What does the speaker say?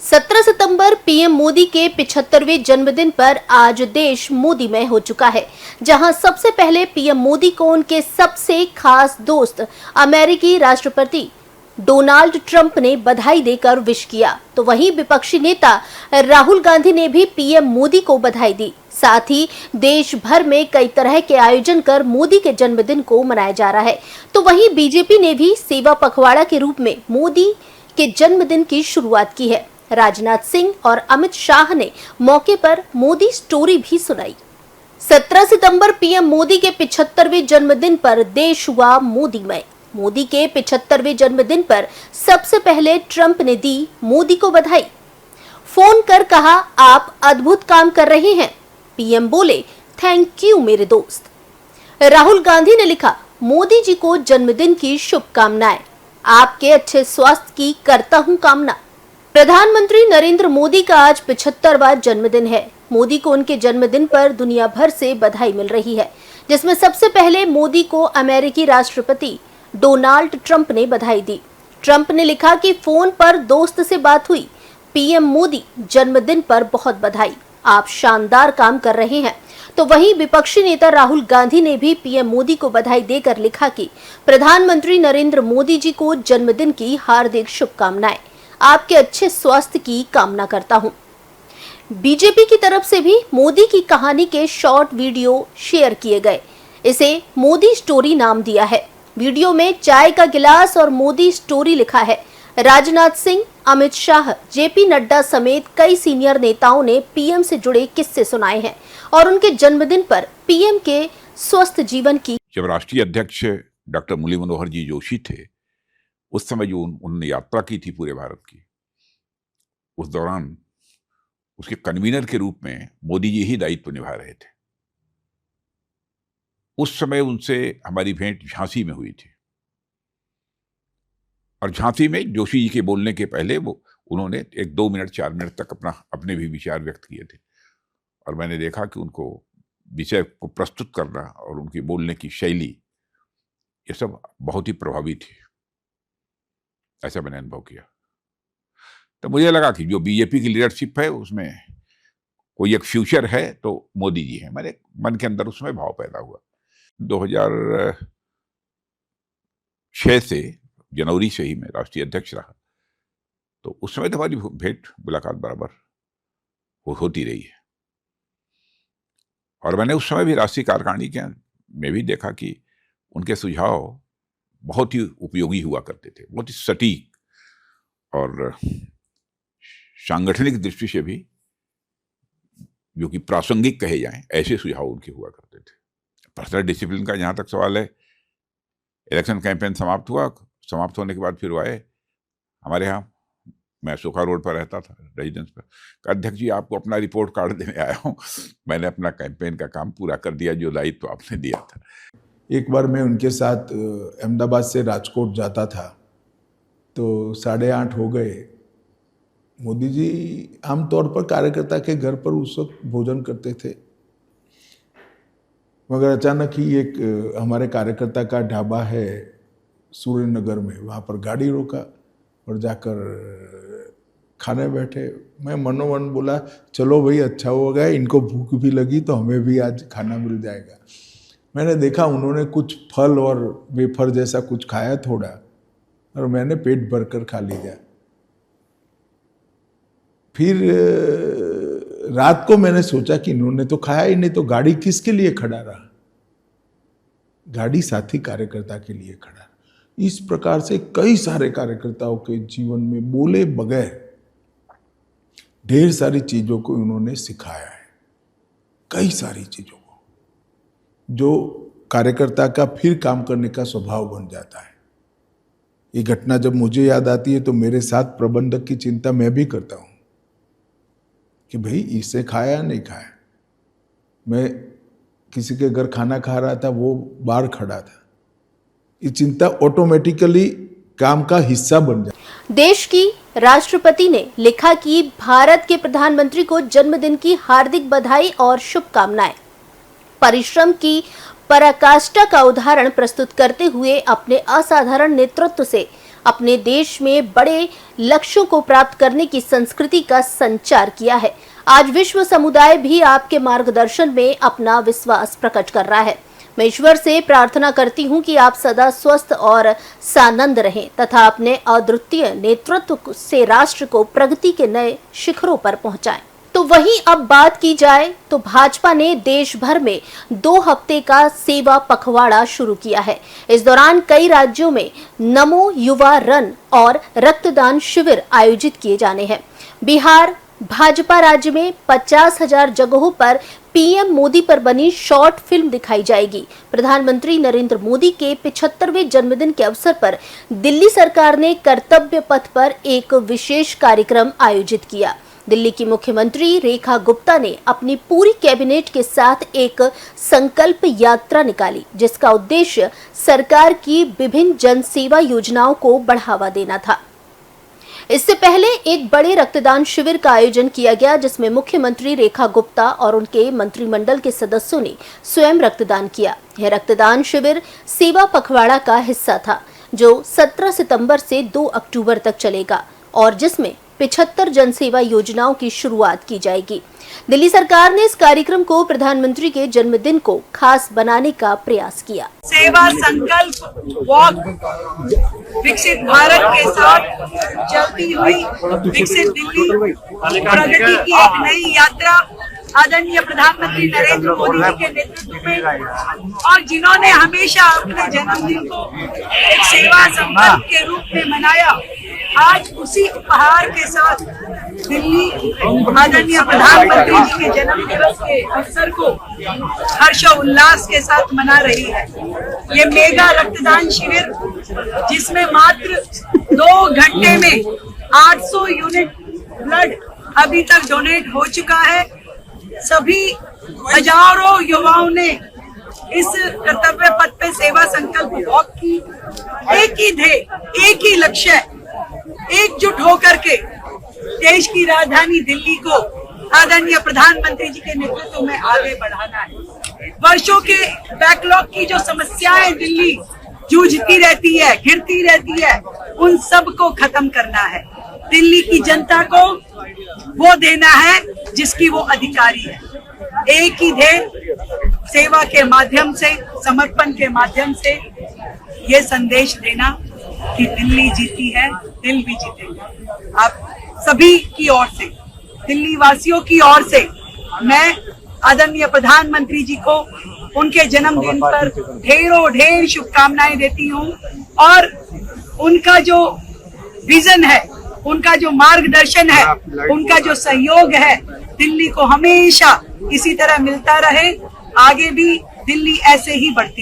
17 सितंबर PM Modi के 75वें जन्मदिन पर आज देश मोदीमय हो चुका है, जहां सबसे पहले पीएम मोदी को उनके सबसे खास दोस्त अमेरिकी राष्ट्रपति डोनाल्ड ट्रंप ने बधाई देकर विश किया, तो वहीं विपक्षी नेता राहुल गांधी ने भी पीएम मोदी को बधाई दी। साथ ही देश भर में कई तरह के आयोजन कर मोदी के जन्मदिन को मनाया जा रहा है। तो वहीं बीजेपी ने भी सेवा पखवाड़ा के रूप में मोदी के जन्मदिन की शुरुआत की है। राजनाथ सिंह और अमित शाह ने मौके पर मोदी स्टोरी भी सुनाई। 17 सितंबर पीएम मोदी के 75वें जन्मदिन पर देश हुआ मोदीमय। मोदी के 75वें जन्मदिन पर सबसे पहले ट्रंप ने दी मोदी को बधाई। फोन कर कहा, आप अद्भुत काम कर रहे हैं। पीएम बोले, थैंक यू मेरे दोस्त। राहुल गांधी ने लिखा, मोदी जी को जन्मदिन की शुभकामनाएं, आपके अच्छे स्वास्थ्य की करता हूं कामना। प्रधानमंत्री नरेंद्र मोदी का आज 75वां जन्मदिन है। मोदी को उनके जन्मदिन पर दुनिया भर से बधाई मिल रही है, जिसमें सबसे पहले मोदी को अमेरिकी राष्ट्रपति डोनाल्ड ट्रंप ने बधाई दी। ट्रंप ने लिखा कि फोन पर दोस्त से बात हुई, पीएम मोदी जन्मदिन पर बहुत बधाई, आप शानदार काम कर रहे हैं। तो वहीं विपक्षी नेता राहुल गांधी ने भी पीएम मोदी को बधाई देकर लिखा कि प्रधानमंत्री नरेंद्र मोदी जी को जन्मदिन की हार्दिक शुभकामनाएं, आपके अच्छे स्वास्थ्य की कामना करता हूं। बीजेपी की तरफ से भी मोदी की कहानी के शॉर्ट वीडियो शेयर किए गए। इसे मोदी स्टोरी नाम दिया है। वीडियो में चाय का गिलास और मोदी स्टोरी लिखा है। राजनाथ सिंह, अमित शाह, जेपी नड्डा समेत कई सीनियर नेताओं ने पीएम से जुड़े किस्से सुनाए हैं और उनके जन्मदिन पर पीएम के स्वस्थ जीवन की। जब राष्ट्रीय अध्यक्ष डॉक्टर मुरली मनोहर जी जोशी थे, उस समय जो उन्होंने यात्रा की थी पूरे भारत की, उस दौरान उसके कन्वीनर के रूप में मोदी जी ही दायित्व निभा रहे थे। उस समय उनसे हमारी भेंट झांसी में हुई थी और झांसी में जोशी जी के बोलने के पहले उन्होंने 1-2 मिनट 4 मिनट तक अपने भी विचार व्यक्त किए थे और मैंने देखा कि उनको विषय को प्रस्तुत करना और उनकी बोलने की शैली, ये सब बहुत ही प्रभावी थी। ऐसा मैंने अनुभव किया। तो मुझे लगा कि जो बीजेपी की लीडरशिप है उसमें कोई एक फ्यूचर है तो मोदी जी हैं। मेरे मन के अंदर उसमें भाव पैदा हुआ। 2006 से जनवरी से ही मैं राष्ट्रीय अध्यक्ष रहा, तो उस समय तो हमारी भेंट मुलाकात बराबर होती रही है और मैंने उस समय भी राष्ट्रीय कार्यकारिणी में भी देखा कि उनके सुझाव बहुत ही उपयोगी हुआ करते थे, बहुत ही सटीक और सांगठनिक दृष्टि से भी जो कि प्रासंगिक कहे जाएं, ऐसे सुझाव उनके हुआ करते थे। पर्सनल डिसिप्लिन का जहाँ तक सवाल है, इलेक्शन कैंपेन समाप्त होने के बाद फिर वो आए हमारे यहाँ। मैं सोखा रोड पर रहता था, रेजिडेंस पर। अध्यक्ष जी, आपको अपना रिपोर्ट कार्ड देने आया हूँ। मैंने अपना कैंपेन का काम पूरा कर दिया जो दायित्व आपने दिया था। एक बार मैं उनके साथ अहमदाबाद से राजकोट जाता था, तो 8:30 हो गए। मोदी जी आमतौर पर कार्यकर्ता के घर पर उस वक्त भोजन करते थे, मगर अचानक ही एक हमारे कार्यकर्ता का ढाबा है सूर्य नगर में, वहाँ पर गाड़ी रोका और जाकर खाने बैठे। मैं मनोमन बोला, चलो भाई अच्छा हो गया, इनको भूख भी लगी तो हमें भी आज खाना मिल जाएगा। मैंने देखा उन्होंने कुछ फल और वेफर जैसा कुछ खाया थोड़ा, और मैंने पेट भरकर खा लिया। फिर रात को मैंने सोचा कि इन्होंने तो खाया ही नहीं, तो गाड़ी किसके लिए खड़ा रहा? गाड़ी साथी कार्यकर्ता के लिए खड़ा। इस प्रकार से कई सारे कार्यकर्ताओं के जीवन में बोले बगैर ढेर सारी चीजों को उन्होंने सिखाया है, कई सारी चीजों को, जो कार्यकर्ता का फिर काम करने का स्वभाव बन जाता है। ये घटना जब मुझे याद आती है तो मेरे साथ प्रबंधक की चिंता मैं भी करता हूँ कि भाई इससे खाया नहीं खाया। मैं किसी के घर खाना खा रहा था, वो बाहर खड़ा था। ये चिंता ऑटोमेटिकली काम का हिस्सा बन जाए। देश की राष्ट्रपति ने लिखा कि भारत के प्रधानमंत्री को जन्मदिन की हार्दिक बधाई और शुभकामनाएं। परिश्रम की पराकाष्ठा का उदाहरण प्रस्तुत करते हुए अपने असाधारण नेतृत्व से अपने देश में बड़े लक्ष्यों को प्राप्त करने की संस्कृति का संचार किया है। आज विश्व समुदाय भी आपके मार्गदर्शन में अपना विश्वास प्रकट कर रहा है। मैं ईश्वर से प्रार्थना करती हूं कि आप सदा स्वस्थ और सानंद रहें तथा अपने अद्वितीय नेतृत्व से राष्ट्र को प्रगति के नए शिखरों पर पहुंचाएं। तो वहीं अब बात की जाए तो भाजपा ने देश भर में 2 हफ्ते का सेवा पखवाड़ा शुरू किया है। इस दौरान कई राज्यों में नमो युवा रन और रक्तदान शिविर आयोजित किए जाने हैं। बिहार भाजपा राज्य में 50,000 जगहों पर पीएम मोदी पर बनी शॉर्ट फिल्म दिखाई जाएगी। प्रधानमंत्री नरेंद्र मोदी के 75वें जन्मदिन के अवसर पर दिल्ली सरकार ने कर्तव्य पथ पर एक विशेष कार्यक्रम आयोजित किया। दिल्ली की मुख्यमंत्री रेखा गुप्ता ने अपनी पूरी कैबिनेट के साथ एक संकल्प यात्रा निकाली, जिसका उद्देश्य सरकार की विभिन्न जन सेवा योजनाओं को बढ़ावा देना था। इससे पहले एक बड़े रक्तदान शिविर का आयोजन किया गया, जिसमें मुख्यमंत्री रेखा गुप्ता और उनके मंत्रिमंडल के सदस्यों ने स्वयं रक्तदान किया। यह रक्तदान शिविर सेवा पखवाड़ा का हिस्सा था, जो 17 सितंबर से 2 अक्टूबर तक चलेगा और जिसमें 75 जनसेवा योजनाओं की शुरुआत की जाएगी। दिल्ली सरकार ने इस कार्यक्रम को प्रधानमंत्री के जन्मदिन को खास बनाने का प्रयास किया। सेवा संकल्प वॉक विकसित भारत के साथ चलती हुई विकसित दिल्ली प्रगति की एक नई यात्रा आदरणीय प्रधानमंत्री नरेंद्र मोदी जी के नेतृत्व में, और जिन्होंने हमेशा अपने जन्मदिन को एक सेवा संकल्प के रूप में मनाया, आज उसी उपहार के साथ दिल्ली आदरणीय प्रधानमंत्री जी के जन्म दिवस के अवसर को हर्षोल्लास के साथ मना रही है। ये मेगा रक्तदान शिविर, जिसमें मात्र 2 घंटे में 800 यूनिट ब्लड अभी तक डोनेट हो चुका है। सभी हजारों युवाओं ने इस कर्तव्य पथ पे सेवा संकल्प वॉक की। एक ही ध्येय, एक ही लक्ष्य, एकजुट होकर के देश की राजधानी दिल्ली को आदरणीय प्रधानमंत्री जी के नेतृत्व में आगे बढ़ाना है। वर्षों के बैकलॉग की जो समस्याएं दिल्ली जूझती रहती है, घिरती रहती है, उन सब को खत्म करना है। दिल्ली की जनता को वो देना है जिसकी वो अधिकारी है। एक ही ध्येय, सेवा के माध्यम से, समर्पण के माध्यम से ये संदेश देना कि दिल्ली जीती है, दिल भी जीतेगा। आप सभी की ओर से, दिल्ली वासियों की ओर से मैं आदरणीय प्रधानमंत्री जी को उनके जन्मदिन पर ढेर शुभकामनाएं देती हूँ, और उनका जो विजन है, उनका जो मार्गदर्शन है, उनका जो सहयोग है, दिल्ली को हमेशा इसी तरह मिलता रहे। आगे भी दिल्ली ऐसे ही बढ़ती